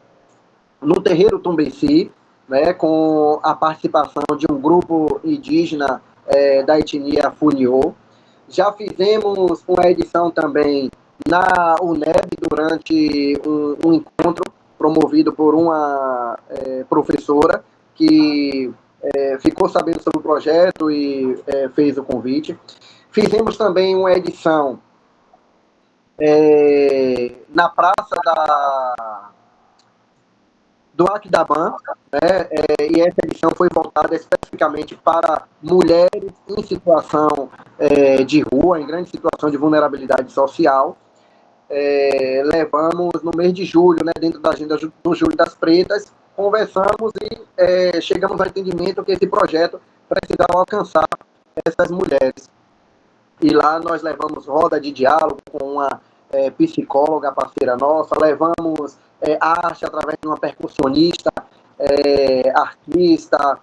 no Terreiro Tumbeci, né, com a participação de um grupo indígena da etnia Funiô. Já fizemos uma edição também na UNEB, durante um encontro promovido por uma professora que ficou sabendo sobre o projeto e fez o convite. Fizemos também uma edição na Praça do Aquidabã, né? E essa edição foi voltada especificamente para mulheres em situação de rua, em grande situação de vulnerabilidade social. Levamos no mês de julho, né, dentro da agenda do Julho das Pretas, conversamos e chegamos ao entendimento que esse projeto precisava alcançar essas mulheres. E lá nós levamos roda de diálogo com uma psicóloga parceira nossa, levamos arte através de uma percussionista, artista,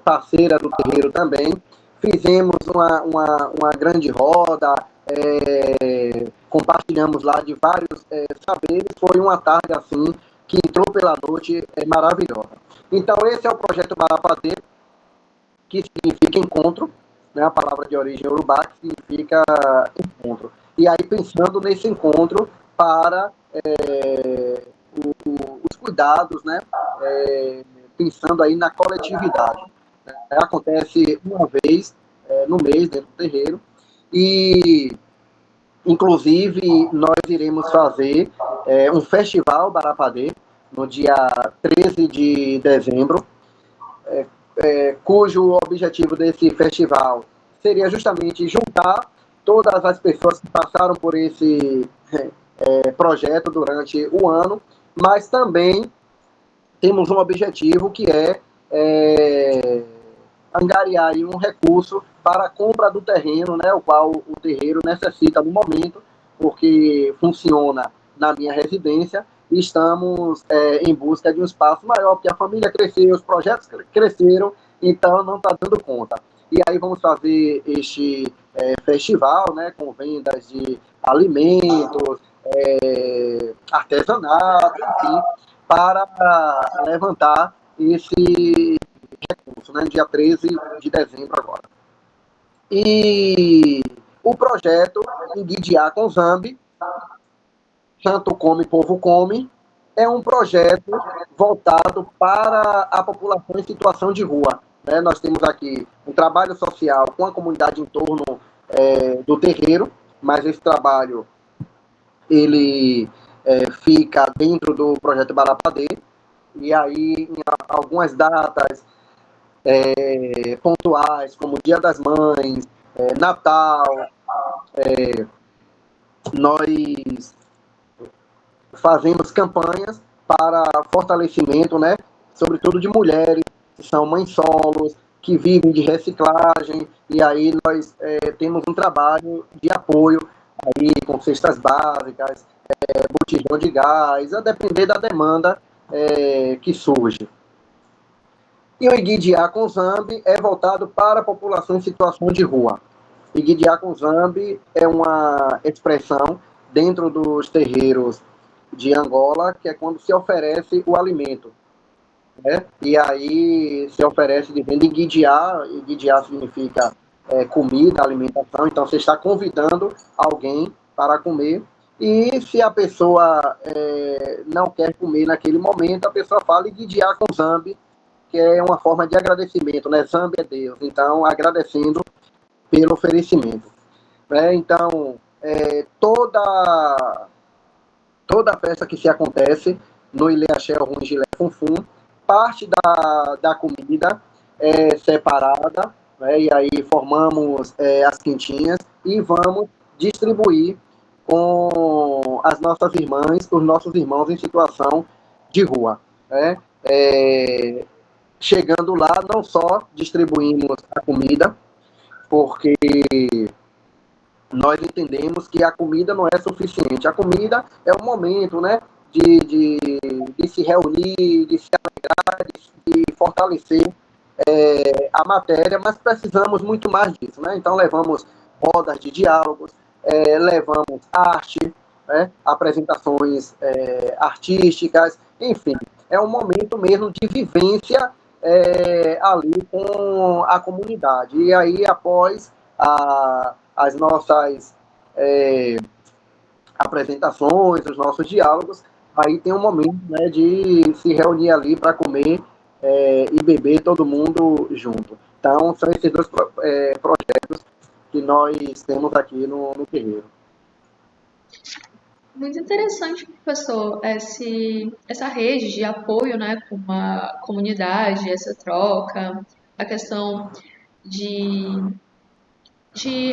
parceira do terreiro também. Fizemos uma grande roda, compartilhamos lá de vários saberes. Foi uma tarde assim que entrou pela noite maravilhosa. Então esse é o projeto Barapadê, que significa encontro, né? A palavra de origem urubá, que significa encontro. E aí pensando nesse encontro para os cuidados, né? Pensando aí na coletividade. Acontece uma vez no mês dentro do terreiro, e inclusive nós iremos fazer um festival Barapadê no dia 13 de dezembro, cujo objetivo desse festival seria justamente juntar todas as pessoas que passaram por esse projeto durante o ano, mas também temos um objetivo que é angariar aí um recurso para a compra do terreno, né, o qual o terreiro necessita no momento, porque funciona na minha residência, e estamos em busca de um espaço maior, porque a família cresceu, os projetos cresceram, então não está dando conta. E aí vamos fazer este festival, né, com vendas de alimentos, artesanato, enfim, para levantar esse recurso, né, dia 13 de dezembro agora. E o projeto Nguidiá com Zambi, Santo Come, Povo Come, é um projeto voltado para a população em situação de rua, né? Nós temos aqui um trabalho social com a comunidade em torno do terreiro, mas esse trabalho ele fica dentro do projeto Barapadê, e aí em algumas datas pontuais, como Dia das Mães, Natal, nós fazemos campanhas para fortalecimento, né, sobretudo de mulheres que são mães solos, que vivem de reciclagem, e aí nós temos um trabalho de apoio aí com cestas básicas, botijão de gás, a depender da demanda que surge. E o Nguidiá com Zambi é voltado para a população em situação de rua. Nguidiá com Zambi é uma expressão dentro dos terreiros de Angola, que é quando se oferece o alimento, né? E aí se oferece dizendo Nguidiá, Nguidiá significa comida, alimentação, então você está convidando alguém para comer, e se a pessoa não quer comer naquele momento, a pessoa fala Nguidiá com Zambi, que é uma forma de agradecimento, né? Zambi é Deus. Então, agradecendo pelo oferecimento. Né? Então, toda festa que se acontece no Ilê Axé Ogum Gilé Funfun, parte da comida é separada, né? E aí formamos as quentinhas e vamos distribuir com as nossas irmãs, os nossos irmãos em situação de rua. Né? Chegando lá, não só distribuímos a comida, porque nós entendemos que a comida não é suficiente. A comida é o momento, né, de se reunir, de se alegrar, de fortalecer a matéria, mas precisamos muito mais disso. Né? Então, levamos rodas de diálogos, levamos arte, né, apresentações artísticas, enfim, é um momento mesmo de vivência ali com a comunidade. E aí, após as nossas apresentações, os nossos diálogos, aí tem um momento, né, de se reunir ali para comer e beber todo mundo junto. Então, são esses dois projetos que nós temos aqui no Terreiro. Muito interessante, professor, essa rede de apoio, né, com a comunidade, essa troca, a questão de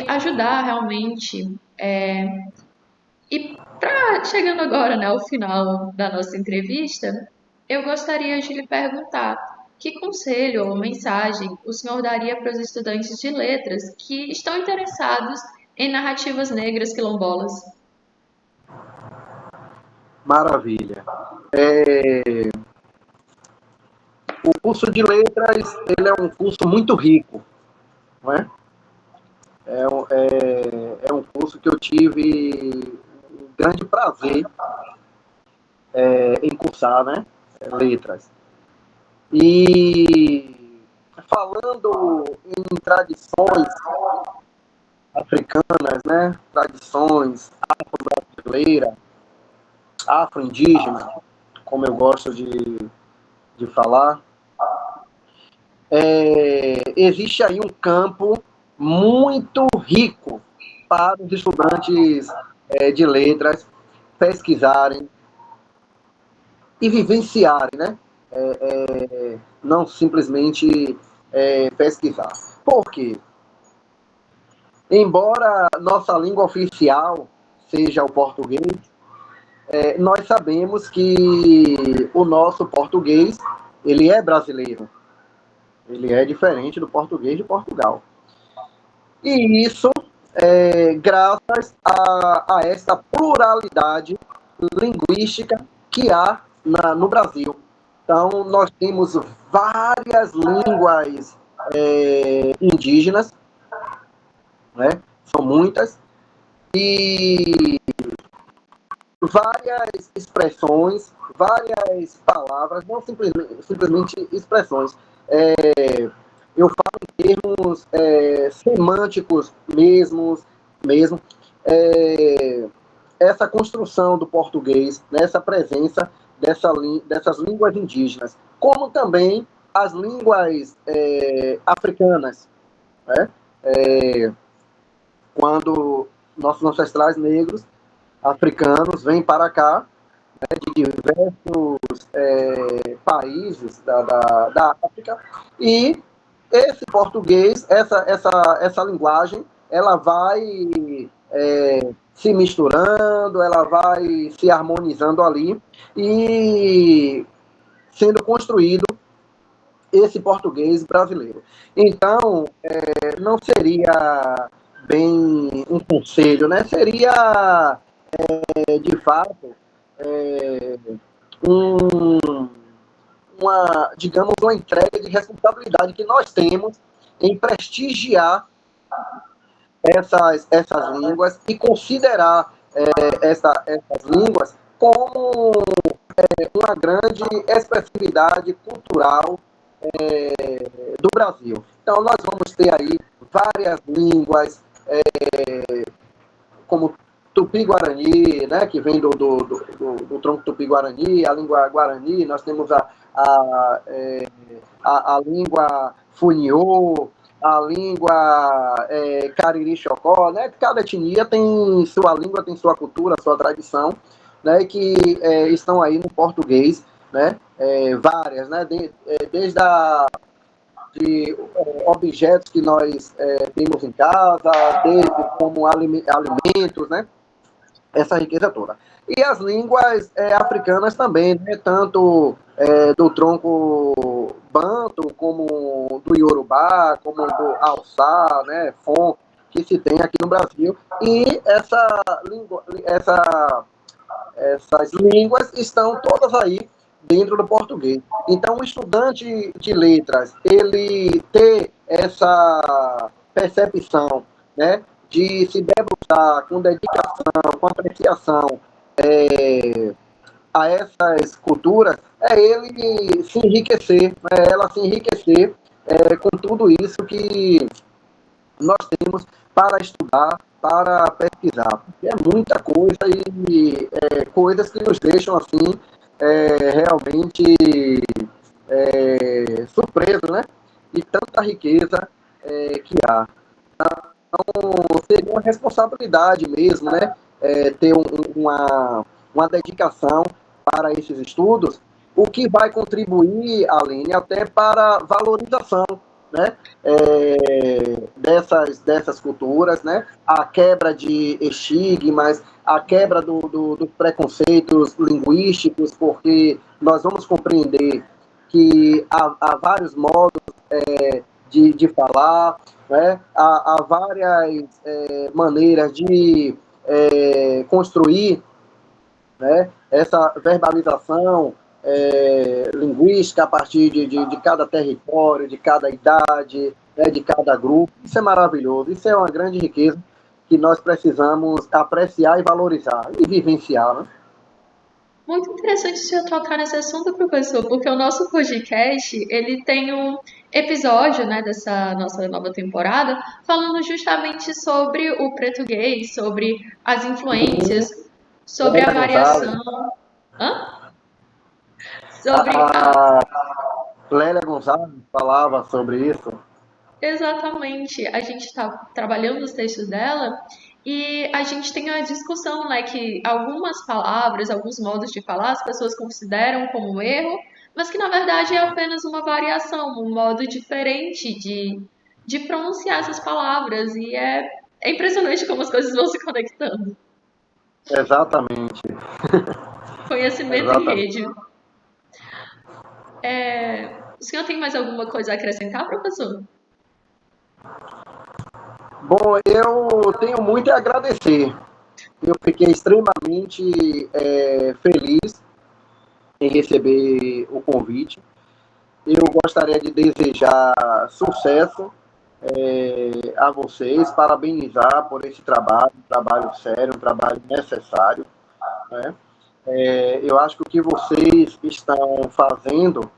ajudar realmente. E chegando agora, né, ao final da nossa entrevista, eu gostaria de lhe perguntar que conselho ou mensagem o senhor daria para os estudantes de letras que estão interessados em narrativas negras quilombolas? Maravilha. O curso de letras, ele é um curso muito rico, não é? É um curso que eu tive um grande prazer em cursar, né? Letras. E falando em tradições africanas, né? Tradições afro-brasileiras, afro-indígenas, como eu gosto de falar, existe aí um campo muito rico para os estudantes de letras pesquisarem e vivenciarem, né? Não simplesmente pesquisar. Por quê? Embora nossa língua oficial seja o português, nós sabemos que o nosso português, ele é brasileiro. Ele é diferente do português de Portugal. E isso graças a essa pluralidade linguística que há no Brasil. Então, nós temos várias línguas indígenas, né? São muitas, e várias expressões, várias palavras, não simplesmente expressões. Eu falo em termos semânticos mesmo. Essa construção do português, né, essa presença dessas línguas indígenas, como também as línguas africanas, né? Quando nossos ancestrais negros africanos vêm para cá, né, de diversos países da África, e esse português, essa linguagem, ela vai se misturando, ela vai se harmonizando ali e sendo construído esse português brasileiro. Então, não seria bem um conselho, né? Seria, de fato, digamos, uma entrega de responsabilidade que nós temos em prestigiar essas línguas e considerar essas línguas como uma grande expressividade cultural do Brasil. Então, nós vamos ter aí várias línguas, como Tupi-Guarani, né, que vem do tronco Tupi-Guarani, a língua Guarani, nós temos a, é, a língua Funiô, a língua Cariri-Chocó, né? Cada etnia tem sua língua, tem sua cultura, sua tradição, né? Que estão aí no português, né? Várias, né? Desde de objetos que nós temos em casa, desde como alimentos, né? Essa riqueza toda. E as línguas africanas também, né? Tanto do tronco banto, como do iorubá, como do alçá, né? Fon, que se tem aqui no Brasil. E essas línguas estão todas aí dentro do português. Então, o estudante de letras, ele ter essa percepção, né, de se debruçar com dedicação, com apreciação a essas culturas, é ele se enriquecer, ela se enriquecer com tudo isso que nós temos para estudar, para pesquisar. Porque é muita coisa e coisas que nos deixam assim realmente surpresos, né? E tanta riqueza que há. Então, seria uma responsabilidade mesmo, né? Ter uma dedicação para esses estudos, o que vai contribuir, Aline, até para a valorização, né? Dessas culturas, né? A quebra de estigmas, a quebra dos preconceitos linguísticos, porque nós vamos compreender que há vários modos de falar, né? Há várias maneiras de construir, né, essa verbalização linguística a partir de cada território, de cada idade, né, de cada grupo. Isso é maravilhoso, isso é uma grande riqueza que nós precisamos apreciar e valorizar e vivenciar, né? Muito interessante o senhor tocar nesse assunto, professor, porque o nosso podcast, ele tem um episódio, né, dessa nossa nova temporada, falando justamente sobre o português, sobre as influências, sobre a Lélia Gonzalez, variação. Hã? Sobre a. a Lélia Gonzalez falava sobre isso. Exatamente. A gente está trabalhando os textos dela e a gente tem a discussão, né, que algumas palavras, alguns modos de falar, as pessoas consideram como erro, mas que na verdade é apenas uma variação, um modo diferente de pronunciar essas palavras. E é impressionante como as coisas vão se conectando. Exatamente. Conhecimento em Exatamente. rede. O senhor tem mais alguma coisa a acrescentar, professor? Bom, eu tenho muito a agradecer. Eu fiquei extremamente feliz em receber o convite. Eu gostaria de desejar sucesso a vocês, parabenizar por esse trabalho, um trabalho sério, um trabalho necessário, né? Eu acho que o que vocês estão fazendo,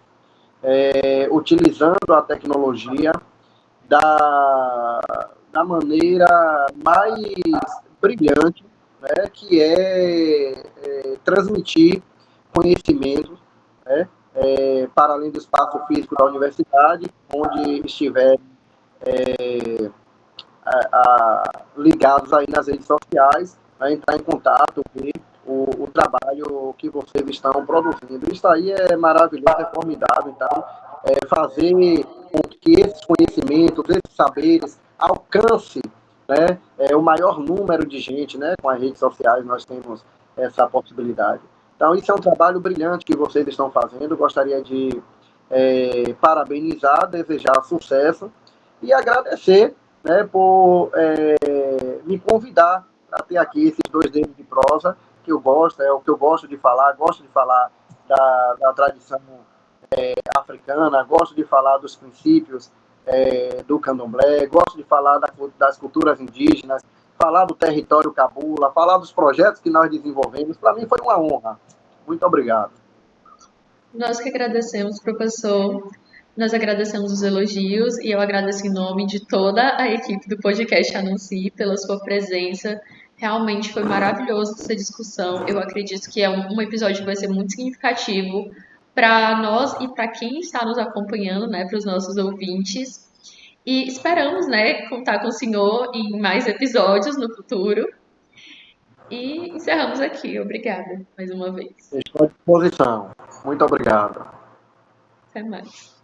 utilizando a tecnologia da maneira mais brilhante, né, que transmitir conhecimento, né, para além do espaço físico da universidade, onde estiver ligados aí nas redes sociais, a entrar em contato, ver o trabalho que vocês estão produzindo. Isso aí é maravilhoso, é formidável. Então, fazer com que esses conhecimentos, esses saberes alcance, né, o maior número de gente, né? Com as redes sociais nós temos essa possibilidade. Então, isso é um trabalho brilhante que vocês estão fazendo. Gostaria de parabenizar, desejar sucesso e agradecer, né, por me convidar a ter aqui esses 2 dedos de prosa, que eu gosto, é o que eu gosto de falar da tradição africana, gosto de falar dos princípios do candomblé, gosto de falar das culturas indígenas, falar do território cabula, falar dos projetos que nós desenvolvemos. Para mim foi uma honra. Muito obrigado. Nós que agradecemos, professor. Nós agradecemos os elogios e eu agradeço em nome de toda a equipe do podcast Anuncie pela sua presença. Realmente foi maravilhoso essa discussão. Eu acredito que é um episódio que vai ser muito significativo para nós e para quem está nos acompanhando, né, para os nossos ouvintes. E esperamos, né, contar com o senhor em mais episódios no futuro. E encerramos aqui. Obrigada mais uma vez. Estou à disposição. Muito obrigado. Até mais.